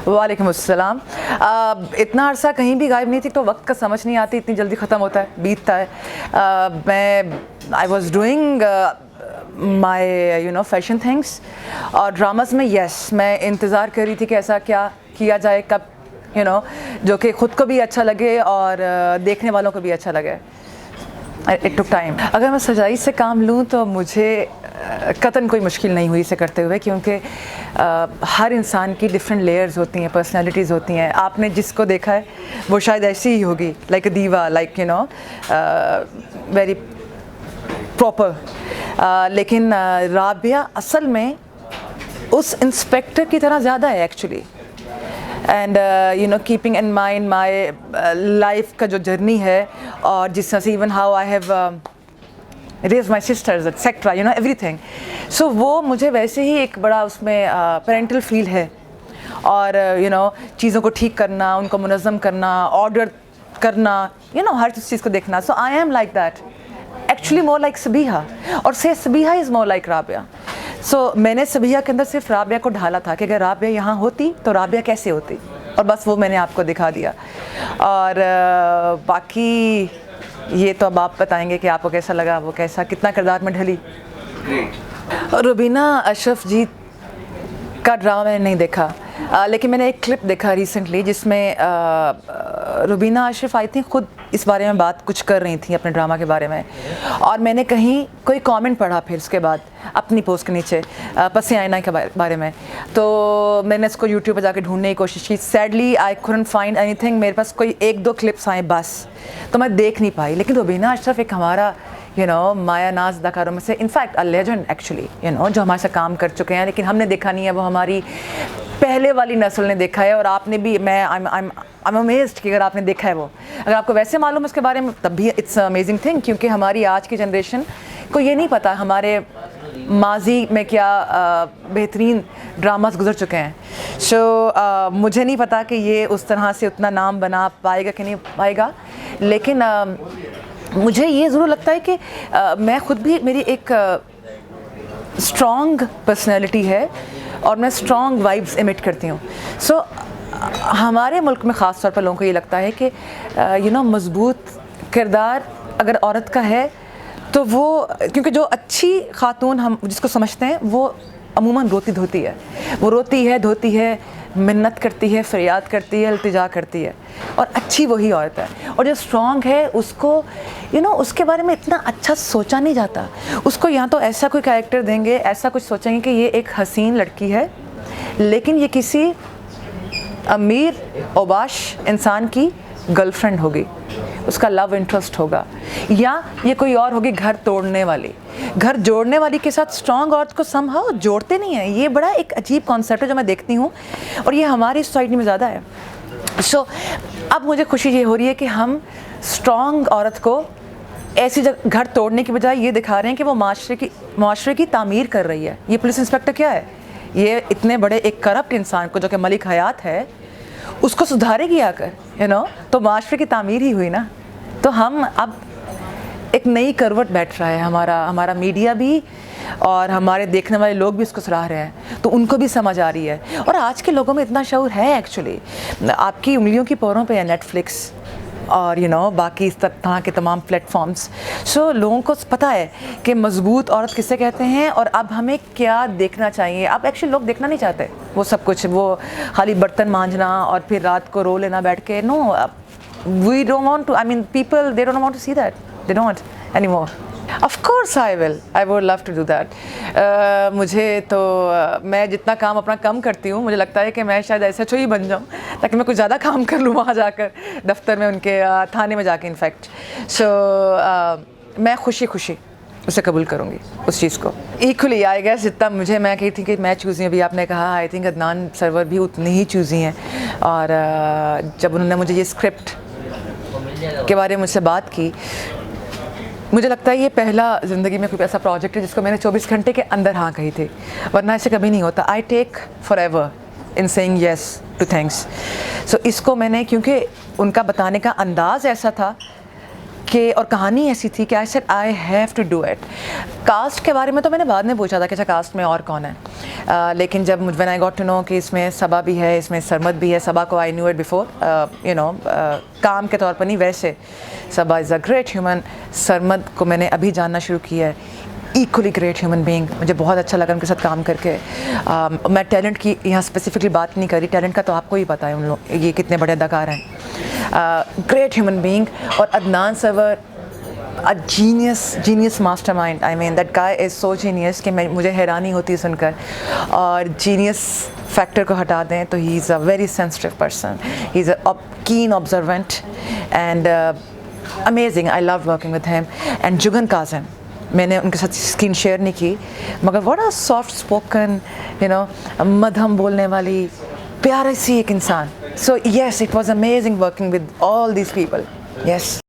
वालेकुम अस्सलाम। इतना अरसा कहीं भी गायब नहीं थी तो वक्त का समझ नहीं आती, इतनी जल्दी ख़त्म होता है, बीतता है। I was doing my fashion things और ड्रामास में मैं इंतज़ार कर रही थी कि ऐसा क्या किया जाए, कब जो कि ख़ुद को भी अच्छा लगे और देखने वालों को भी अच्छा लगे। It took time. अगर मैं सच्चाई से काम लूँ तो मुझे कतन कोई मुश्किल नहीं हुई इसे करते हुए, क्योंकि हर इंसान की डिफरेंट लेयर्स होती हैं, पर्सनालिटीज़ होती हैं। आपने जिसको देखा है वो शायद ऐसी ही होगी, लाइक अ दीवा, लाइक वेरी प्रॉपर। लेकिन राबिया असल में उस इंस्पेक्टर की तरह ज़्यादा है actually. And keeping in mind my life का जो जर्नी है और जिस तरह से even how I have raise my sisters etcetera everything, so वो मुझे वैसे ही एक बड़ा उसमें पेरेंटल फील है। और चीज़ों को ठीक करना, उनको मुनज़्ज़म करना, ऑर्डर करना, हर चीज़ को देखना। So I am like that, actually more like Sabiha, और से Sabiha is more like Rabia. So मैंने सबीहा के अंदर सिर्फ राबिया को ढाला था कि अगर राबिया यहाँ होती तो राबिया कैसे होती, और बस वो मैंने आपको दिखा दिया। और बाकी ये तो अब आप बताएंगे कि आपको कैसा लगा, वो कैसा, कितना किरदार में ढली। रुबीना अशरफ जी का ड्रामा मैंने नहीं देखा, लेकिन मैंने एक क्लिप देखा रिसेंटली जिसमें रुबीना अशरफ आई थी खुद इस बारे में बात कुछ कर रही थी अपने ड्रामा के बारे में। और मैंने कहीं कोई कमेंट पढ़ा फिर उसके बाद अपनी पोस्ट के नीचे पसी आईना के बारे में, तो मैंने इसको यूट्यूब पर जाके ढूंढने की कोशिश की। Sadly I couldn't find anything. मेरे पास कोई एक दो क्लिप्स आए बस, तो मैं देख नहीं पाई। लेकिन रुबीना अशरफ एक हमारा माया नाज अदाकारों में से, इनफैक्ट अ लेजेंड एक्चुअली, जो हमारे साथ काम कर चुके हैं, लेकिन हमने देखा नहीं है, वो हमारी पहले वाली नस्ल ने देखा है। और आपने भी, मैं आई एम अमेज्ड कि अगर आपने देखा है वो, अगर आपको वैसे मालूम है उसके बारे में तब भी इट्स अमेजिंग थिंग, क्योंकि हमारी आज की जनरेशन को ये नहीं पता हमारे माजी में क्या बेहतरीन ड्रामास गुजर चुके हैं। सो मुझे नहीं पता कि ये उस तरह से उतना नाम बना पाएगा कि नहीं पाएगा, लेकिन मुझे ये ज़रूर लगता है कि मैं ख़ुद भी, मेरी एक स्ट्रॉन्ग पर्सनैलिटी है और मैं स्ट्रॉन्ग वाइब्स एमिट करती हूँ। सो हमारे मुल्क में ख़ास तौर पर लोगों को ये लगता है कि मज़बूत किरदार अगर औरत का है तो वो, क्योंकि जो अच्छी खातून हम जिसको समझते हैं वो अमूमन रोती धोती है, वो रोती है, धोती है, मिन्नत करती है, फरियाद करती है, इल्तिजा करती है, और अच्छी वही औरत है। और जो स्ट्रॉन्ग है उसको उसके बारे में इतना अच्छा सोचा नहीं जाता। उसको या तो ऐसा कोई कैरेक्टर देंगे, ऐसा कुछ सोचेंगे कि ये एक हसीन लड़की है, लेकिन ये किसी अमीर ओबाश इंसान की गर्लफ्रेंड होगी, उसका लव इंटरेस्ट होगा, या ये कोई और होगी घर तोड़ने वाली। घर जोड़ने वाली के साथ स्ट्रॉन्ग औरत को समहाउ जोड़ते नहीं हैं। ये बड़ा एक अजीब कॉन्सेप्ट है जो मैं देखती हूँ, और ये हमारी सोसाइटी में ज़्यादा है। सो अब मुझे खुशी ये हो रही है कि हम स्ट्रॉन्ग औरत को ऐसी जगह घर तोड़ने की बजाय ये दिखा रहे हैं कि वो माशरे की तामीर कर रही है। ये पुलिस इंस्पेक्टर क्या है, ये इतने बड़े एक करप्ट इंसान को, जो कि मलिक हयात है, उसको सुधारेगी आकर, तो माशरे की तामीर ही हुई ना। तो हम अब एक नई करवट बैठ रहा है, हमारा मीडिया भी और हमारे देखने वाले लोग भी उसको सराह रहे हैं, तो उनको भी समझ आ रही है। और आज के लोगों में इतना शऊर है एक्चुअली, आपकी उंगलियों की पोरों पे है नेटफ्लिक्स और बाकी इस तरह के तमाम प्लेटफॉर्म्स। सो लोगों को पता है कि मज़बूत औरत किसे कहते हैं और अब हमें क्या देखना चाहिए। अब एक्चुअली लोग देखना नहीं चाहते वो सब कुछ, वो खाली बर्तन मांजना और फिर रात को रो लेना बैठ के। No, we don't want to, I mean people they don't want to see that, they don't anymore. Of course I will. I would love to do that. मुझे तो मैं जितना काम अपना कम करती हूँ, मुझे लगता है कि मैं शायद SHO ही बन जाऊँ ताकि मैं कुछ ज़्यादा काम कर लूँ वहाँ जाकर, दफ्तर में, उनके थाने में जाके इनफैक्ट। सो मैं खुशी उसे कबूल करूँगी उस चीज़ को। इक्वली आई गेस जितना मैं कही थी कि मैं चूज़ी, अभी आपने कहा, आई थिंक अदनान सरवर भी उतनी ही चूज़ी हैं। और जब उन्होंने मुझे ये स्क्रिप्ट के बारे में मुझसे बात की, मुझे लगता है ये पहला ज़िंदगी में कोई ऐसा प्रोजेक्ट है जिसको मैंने 24 घंटे के अंदर हाँ कही थी, वरना ऐसे कभी नहीं होता। I take forever in saying yes to things. So इसको मैंने, क्योंकि उनका बताने का अंदाज़ ऐसा था कि और कहानी ऐसी थी कि I said I have to do it. Caste के बारे में तो मैंने बाद में पूछा था कि अच्छा कास्ट में और कौन है, लेकिन जब when I got to know कि इसमें सबा भी है, इसमें सरमद भी है। सबा को I knew it before, you know, काम के तौर पर नहीं, वैसे Saba is a great human. Sarmad को मैंने अभी जानना शुरू किया है, इक्वली ग्रेट ह्यूमन बीइंग। मुझे बहुत अच्छा लगा उनके साथ काम करके। मैं टैलेंट की यहाँ स्पेसिफिकली बात नहीं करी, टैलेंट का तो आपको ही पता है उन लोग ये कितने बड़े अदाकार हैं। Great human being. और Adnan Sarwar, a genius mastermind. I mean that guy is so genius कि मुझे हैरानी होती है सुनकर। और जीनियस फैक्टर को हटा दें तो he is a very sensitive person, he is a keen observant and amazing. I love working with him. And Jugnu Kazim, मैंने उनके साथ स्क्रीन शेयर नहीं की, मगर what a soft spoken, you know, मध्यम बोलने वाली प्यारी सी एक इंसान। So yes, it was amazing working with all these people. Yes.